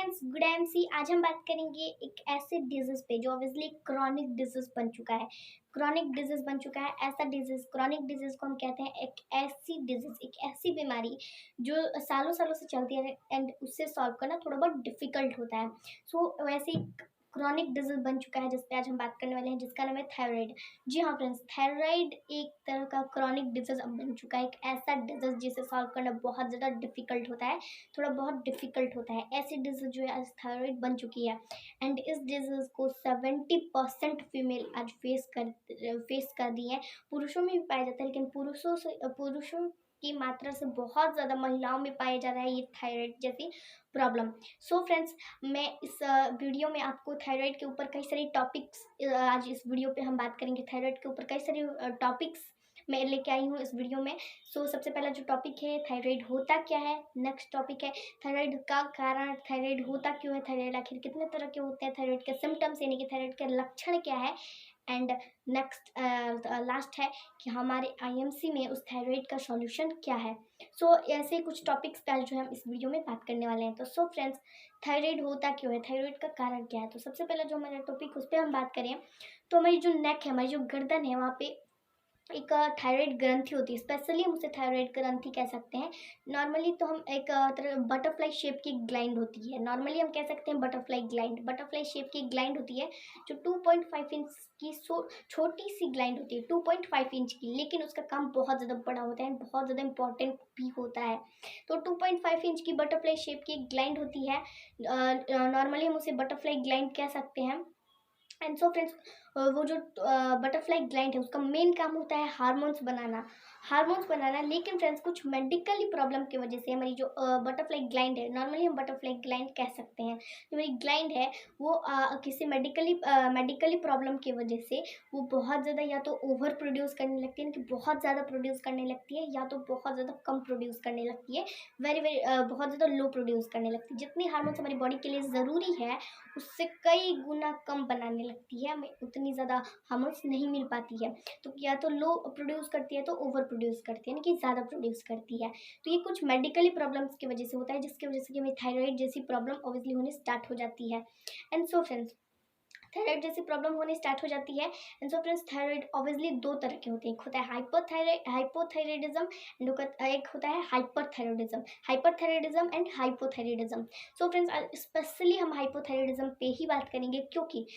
Friends, good MC. आज हम बात करेंगे एक ऐसे डिजीज पे जो ऑब्वियसली क्रॉनिक डिजीज बन चुका है। क्रॉनिक डिजीज बन चुका है ऐसा डिजीज, क्रॉनिक डिजीज को हम कहते हैं एक ऐसी डिजीज, एक ऐसी बीमारी जो सालों सालों से चलती है एंड उससे सॉल्व करना थोड़ा बहुत डिफिकल्ट होता है। वैसे क्रॉनिक डिजीज बन चुका है जिस पे आज हम बात करने वाले हैं, जिसका नाम है थायराइड। जी हाँ फ्रेंड्स, थायराइड एक तरह का क्रॉनिक डिजीज अब बन चुका है, एक ऐसा डिजीज जिसे सॉल्व करना बहुत ज़्यादा डिफिकल्ट होता है, थोड़ा बहुत डिफिकल्ट होता है। ऐसी डिजीज जो है आज थायराइड बन चुकी है एंड इस डिजीज को 70% फीमेल आज फेस कर दी है। पुरुषों में भी पाया जाता है, लेकिन पुरुषों की मात्रा से बहुत ज़्यादा महिलाओं में पाया जा रहा है ये थायराइड जैसी प्रॉब्लम। सो फ्रेंड्स, मैं इस वीडियो में आपको थायराइड के ऊपर कई सारे टॉपिक्स, आज इस वीडियो पे हम बात करेंगे थायराइड के ऊपर कई सारे टॉपिक्स मैं लेके आई हूँ इस वीडियो में। सबसे पहला जो टॉपिक है, थायराइड होता क्या है। नेक्स्ट टॉपिक है थायराइड का कारण, थायराइड होता क्यों है, थायराइड आखिर कितने तरह के होते हैं, थायराइड के सिम्टम्स यानी कि थायराइड के लक्षण क्या है। एंड नेक्स्ट लास्ट है कि हमारे आईएमसी में उस थायराइड का सॉल्यूशन क्या है। ऐसे कुछ टॉपिक्स का जो है हम इस वीडियो में बात करने वाले हैं। फ्रेंड्स, थायराइड होता क्यों है, थायराइड का कारण क्या है। तो सबसे पहला जो हमारा टॉपिक उस पर हम बात करें तो हमारी जो नेक है, हमारी जो गर्दन है, वहाँ पे एक थायराइड ग्रंथि होती है। स्पेशली हम उसे थायराइड ग्रंथि कह सकते हैं। नॉर्मली तो हम एक तरह बटरफ्लाई शेप की ग्लैंड होती है, नॉर्मली हम कह सकते हैं बटरफ्लाई शेप की ग्लैंड होती है जो 2.5 इंच की छोटी सी ग्लैंड होती है, 2.5 इंच की, लेकिन उसका काम बहुत ज़्यादा बड़ा होता है, बहुत ज़्यादा इंपॉर्टेंट भी होता है। तो 2.5 इंच की बटरफ्लाई शेप की ग्लैंड होती है, नॉर्मली हम उसे बटरफ्लाई ग्लैंड कह सकते हैं। एंड फ्रेंड्स, वो जो बटरफ्लाई ग्लैंड है उसका मेन काम होता है हार्मोन्स बनाना। लेकिन फ्रेंड्स, कुछ मेडिकली प्रॉब्लम की वजह से हमारी जो बटरफ्लाई ग्लैंड है, नॉर्मली हम बटरफ्लाई ग्लैंड कह सकते हैं, जो हमारी ग्लैंड है वो किसी मेडिकली प्रॉब्लम की वजह से वो बहुत ज़्यादा या तो ओवर प्रोड्यूस करने लगती है, कि बहुत ज़्यादा प्रोड्यूस करने लगती है, या तो बहुत ज़्यादा कम प्रोड्यूस करने लगती है, बहुत ज़्यादा लो प्रोड्यूस करने लगती है। जितनी हार्मोन्स हमारी बॉडी के लिए ज़रूरी है उससे कई गुना कम बनाने लगती है, हमें उतनी ज़्यादा हार्मोन्स नहीं मिल पाती है। तो या तो लो प्रोड्यूस करती है तो ओवर प्रोड्यूस करती है, यानी कि ज़्यादा प्रोड्यूस करती है। तो ये कुछ मेडिकली प्रॉब्लम्स की वजह से होता है, जिसकी वजह से कि हमें थायराइड जैसी प्रॉब्लम ऑब्वियसली होने स्टार्ट हो जाती है। एंड फ्रेंड्स, थायराइड जैसी प्रॉब्लम होने स्टार्ट हो जाती है। एंड फ्रेंड्स, थायराइड ऑब्वियसली दो तरह के होते हैं, एक होता है हाइपोथायराइडिज्म एंड एक होता है hyperthyroidism and hypothyroidism. Friends, specially हम हाइपोथायराइडिज्म पे ही बात करेंगे, क्योंकि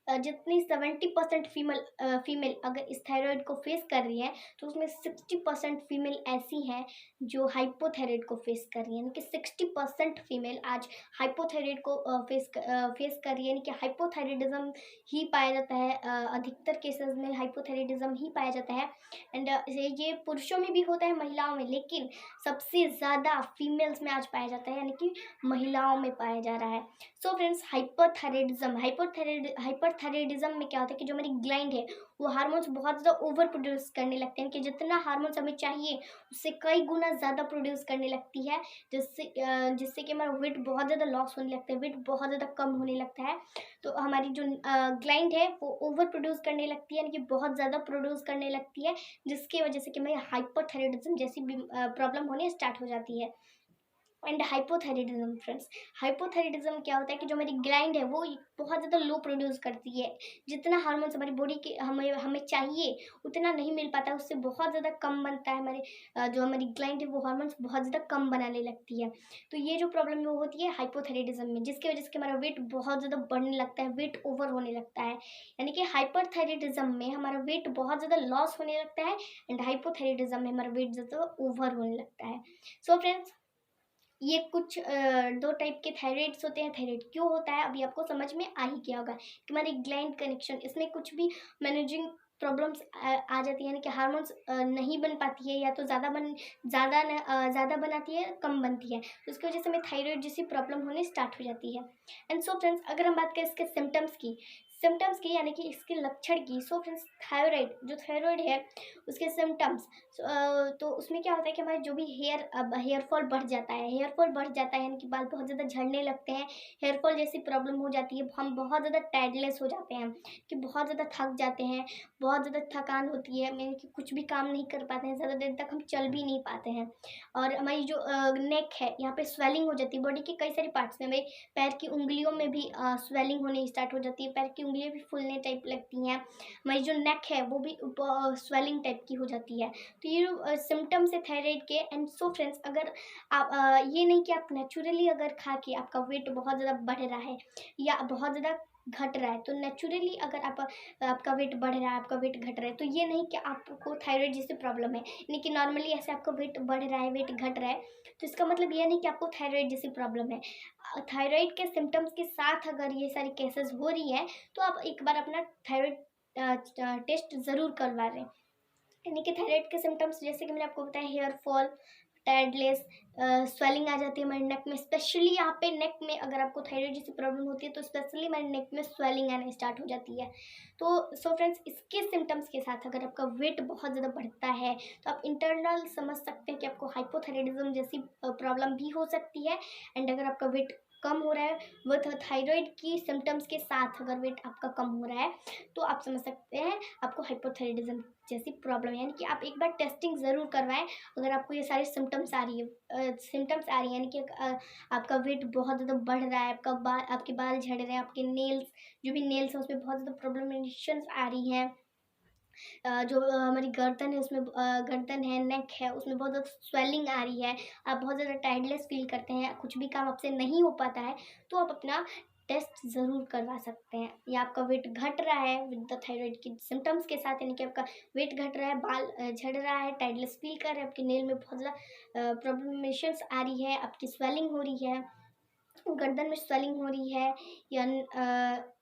जितनी 70% फीमेल अगर इस थायराइड को फेस कर रही है, तो उसमें 60% फीमेल ऐसी हैं जो हाइपोथायराइड को फेस कर रही है, यानी कि 60% फीमेल आज हाइपोथायराइड को फेस कर रही है, यानी कि हाइपोथायराइडिज्म ही पाया जाता है। अधिकतर केसेस में हाइपोथायराइडिज्म ही पाया जाता है। एंड ये पुरुषों में भी होता है, महिलाओं में, लेकिन सबसे ज़्यादा फीमेल्स में आज पाया जाता है, यानी कि महिलाओं में पाया जा रहा है। फ्रेंड्स, हाइपरथायराइडिज्म में क्या होता है कि जो हमारी ग्लैंड है वो हार्मोन्स बहुत ज़्यादा ओवर प्रोड्यूस करने लगते हैं, कि जितना हार्मोन्स हमें चाहिए उससे कई गुना ज़्यादा प्रोड्यूस करने लगती है, जिससे कि हमारा वेट बहुत ज़्यादा लॉस होने लगता है, वेट बहुत ज़्यादा कम होने लगता है। तो हमारी जो ग्लैंड है वो ओवर प्रोड्यूस करने लगती है, यानी कि बहुत ज़्यादा प्रोड्यूस करने लगती है, जिसकी वजह से कि हमें हाइपरथायराइडिज्म जैसी प्रॉब्लम होने स्टार्ट हो जाती है। एंड हाइपोथायराइडिज्म, फ्रेंड्स, हाइपोथायराइडिज्म क्या होता है कि जो हमारी ग्लैंड है वो बहुत ज़्यादा लो प्रोड्यूस करती है, जितना हार्मोन्स हमारी बॉडी के हमें चाहिए उतना नहीं मिल पाता, उससे बहुत ज़्यादा कम बनता है। जो हमारी ग्लैंड है वो हार्मोन्स बहुत ज़्यादा कम बनाने लगती है। तो ये जो प्रॉब्लम है वो होती है हाइपोथायराइडिज्म में, जिसकी वजह से हमारा वेट बहुत ज़्यादा बढ़ने लगता है, वेट ओवर होने लगता है। यानी कि हाइपरथायराइडिज्म में हमारा वेट बहुत ज़्यादा लॉस होने लगता है एंड हाइपोथायराइडिज्म में हमारा वेट ज़्यादा ओवर होने लगता है। फ्रेंड्स, ये कुछ दो टाइप के थायराइड्स होते हैं। थायराइड क्यों होता है अभी आपको समझ में आ ही गया होगा कि हमारी ग्लैंड कनेक्शन, इसमें कुछ भी मैनेजिंग प्रॉब्लम्स आ जाती है, यानी कि हार्मोन्स नहीं बन पाती है, या तो ज़्यादा बनाती है, कम बनती है, तो उसकी वजह से हमें थायराइड जैसी प्रॉब्लम होने स्टार्ट हो जाती है। एंड फ्रेंड्स, अगर हम बात करें इसके सिम्टम्स की यानी कि इसके लक्षण की। सो फ्रेंड्स थायराइड, जो थायराइड है उसके सिम्टम्स, तो उसमें क्या होता है कि हमारे जो भी हेयर फॉल बढ़ जाता है, हेयर फॉल बढ़ जाता है यानी कि बाल बहुत ज़्यादा झड़ने लगते हैं, हेयर फॉल जैसी प्रॉब्लम हो जाती है, हम बहुत ज़्यादा टायर्डलेस हो जाते हैं कि बहुत ज़्यादा थक जाते हैं, बहुत ज़्यादा थकान होती है, यानी कि कुछ भी काम नहीं कर पाते हैं, ज़्यादा देर तक हम चल भी नहीं पाते हैं। और हमारी जो नेक है यहाँ पे स्वेलिंग हो जाती है, बॉडी के कई सारे पार्ट्स में, हमारे पैर की उंगलियों में भी स्वेलिंग होने स्टार्ट हो जाती है, पैर की उंगलियां भी फूलने टाइप लगती हैं, हमारी जो नेक है वो भी स्वेलिंग टाइप की हो जाती है। तो ये सिम्टम्स है थायराइड के। एंड सो फ्रेंड्स, अगर आप ये नहीं कि आप नेचुरली अगर खा के आपका वेट बहुत ज़्यादा बढ़ रहा है या बहुत ज़्यादा घट रहा है, तो नेचुरली अगर आपका वेट बढ़ रहा है, आपका वेट घट रहा है, तो ये नहीं कि आपको थायराइड जैसी प्रॉब्लम है, यानी कि नॉर्मली ऐसे आपका वेट बढ़ रहा है, वेट घट रहा है, तो इसका मतलब ये नहीं कि आपको थायराइड जैसी प्रॉब्लम है। थायराइड के सिम्टम्स के साथ अगर ये सारी केसेस हो रही है, तो आप एक बार अपना थायराइड टेस्ट ज़रूर करवा लें। यानी कि थायराइड के सिम्टम्स जैसे कि मैंने आपको बताया, हेयर फॉल, टायर्डलेस, स्वेलिंग आ जाती है हमारे नेक में, स्पेशली यहाँ पे नेक में अगर आपको थायराइड जैसी प्रॉब्लम होती है तो स्पेशली हमारे नेक में स्वेलिंग आना स्टार्ट हो जाती है। तो सो फ्रेंड्स, इसके सिम्टम्स के साथ अगर आपका वेट बहुत ज़्यादा बढ़ता है तो आप इंटरनल समझ सकते हैं कि आपको हाइपोथायराइडिज्म जैसी प्रॉब्लम भी हो सकती है। एंड अगर आपका वेट कम हो रहा है विथ थायराइड की सिम्टम्स के साथ, अगर वेट आपका कम हो रहा है, तो आप समझ सकते हैं आपको हाइपोथायराइडिज्म जैसी प्रॉब्लम है। यानी कि आप एक बार टेस्टिंग ज़रूर करवाएं अगर आपको ये सारे सिम्टम्स आ रही है, सिम्टम्स आ रही है, यानी कि आपका वेट बहुत ज़्यादा बढ़ रहा है, आपके बाल झड़ रहे हैं, आपके नेल्स, जो भी नेल्स हैं उसमें बहुत ज़्यादा प्रॉब्लमेशंस आ रही हैं, जो हमारी गर्दन है उसमें गर्दन है, नेक है, उसमें बहुत ज़्यादा स्वेलिंग आ रही है, आप बहुत ज़्यादा टायर्डलेस फील करते हैं, कुछ भी काम आपसे नहीं हो पाता है, तो आप अपना टेस्ट ज़रूर करवा सकते हैं। या आपका वेट घट रहा है विद द थायराइड की सिम्टम्स के साथ, यानी कि आपका वेट घट रहा है, बाल झड़ रहा है, टायर्डलेस फील कर रहे हैं, आपके नेल में बहुत ज़्यादा प्रॉब्लमेशंस आ रही है, आपकी स्वेलिंग हो रही है, गर्दन में स्वेलिंग हो रही है, या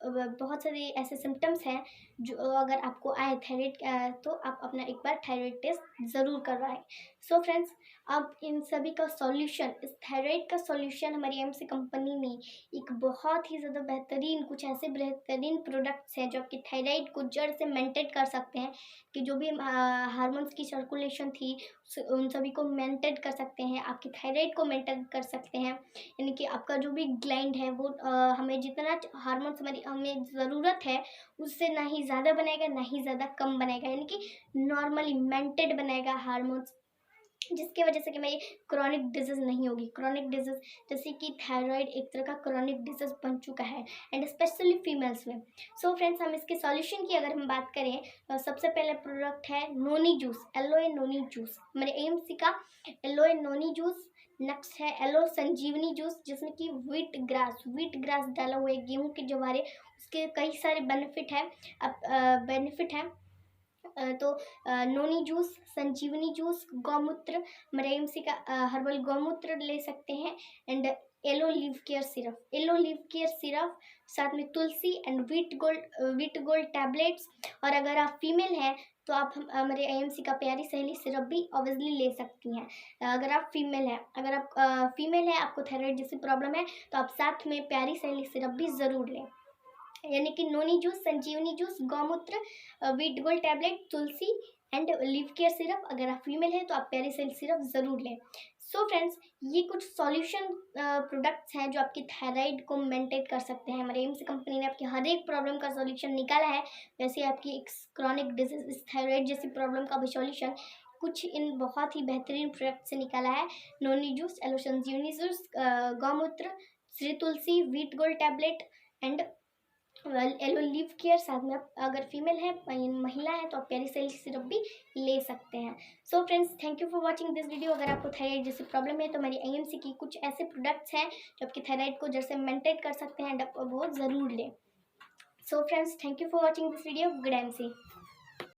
बहुत सारे ऐसे सिम्टम्स हैं जो अगर आपको आए थायराइड, तो आप अपना एक बार थायराइड टेस्ट ज़रूर करवाएं। सो फ्रेंड्स, अब इन सभी का सॉल्यूशन, इस थायराइड का सॉल्यूशन हमारी एमसी कंपनी ने एक बहुत ही ज़्यादा बेहतरीन, कुछ ऐसे बेहतरीन प्रोडक्ट्स हैं जो आपकी थायराइड को जड़ से मेंटेन कर सकते हैं, कि जो भी हार्मोन्स की सर्कुलेशन थी उन सभी को मेंटेन कर सकते हैं, आपकी थायराइड को मेंटेन कर सकते हैं। यानी कि आपका जो भी ग्लैंड है वो हमें जितना हार्मोन्स हमारी हमें ज़रूरत है उससे ना ही ज़्यादा बनाएगा ना ही ज़्यादा कम बनाएगा, यानी कि नॉर्मली मेंटेन बनाएगा हार्मोन्स, जिसकी वजह से कि मेरी क्रॉनिक डिजीज़ नहीं होगी। क्रॉनिक डिजीज़ जैसे कि थायराइड एक तरह का क्रॉनिक डिजीज़ बन चुका है, एंड स्पेशली फीमेल्स में। सो फ्रेंड्स, हम इसके सॉल्यूशन की अगर हम बात करें तो सबसे पहले प्रोडक्ट है noni juice, alloy noni juice, हमारे एएमसी का एलोए नोनी जूस। नेक्स्ट है एलो संजीवनी जूस, जिसमें कि व्हीट ग्रास डाला हुआ है, गेहूँ के जवारे, उसके कई सारे बेनिफिट हैं। तो नोनी जूस, संजीवनी जूस, गौमूत्र, मरेमसी का हर्बल गौमूत्र ले सकते हैं, and yellow leave care syrup, साथ में तुलसी एंड व्हीट गोल्ड टैबलेट्स। और अगर आप फीमेल हैं तो आप हमारे एएमसी का प्यारी सहेली सिरप भी ऑब्वियसली ले सकती हैं। अगर आप फीमेल हैं, आपको थायराइड जैसी प्रॉब्लम है, तो आप साथ में प्यारी सहेली सिरप भी ज़रूर लें। यानी कि नोनी जूस, संजीवनी जूस, गौमूत्र, wheat gold tablet, Tulsi and live care syrup. अगर आप फीमेल हैं तो आप पेरिसेल सिरप ज़रूर लें। सो फ्रेंड्स, ये कुछ सॉल्यूशन प्रोडक्ट्स हैं जो आपकी थायराइड को मेंटेन कर सकते हैं। हमारे एम्स कंपनी ने आपकी हर एक प्रॉब्लम का सॉल्यूशन निकाला है, वैसे आपकी एक क्रॉनिक डिजीज थायराइड जैसी प्रॉब्लम का भी सॉल्यूशन कुछ इन बहुत ही बेहतरीन प्रोडक्ट से निकाला है। Noni juice, aloe Sanjeevani juice, गौमूत्र, Shri Tulsi, wheat gold tablet and yellow leaf care. साथ में आप अगर फीमेल है, महिला है, तो आप पेरिसेल सिरप भी ले सकते हैं। So friends, thank you for watching this video. अगर आपको थायराइड जैसी प्रॉब्लम है तो हमारी एएमसी की कुछ ऐसे प्रोडक्ट्स हैं जो आपकी थायराइड को जैसे मेंटेन कर सकते हैं, एंड आप वो ज़रूर लें। So friends, thank you for watching this video. Good MC.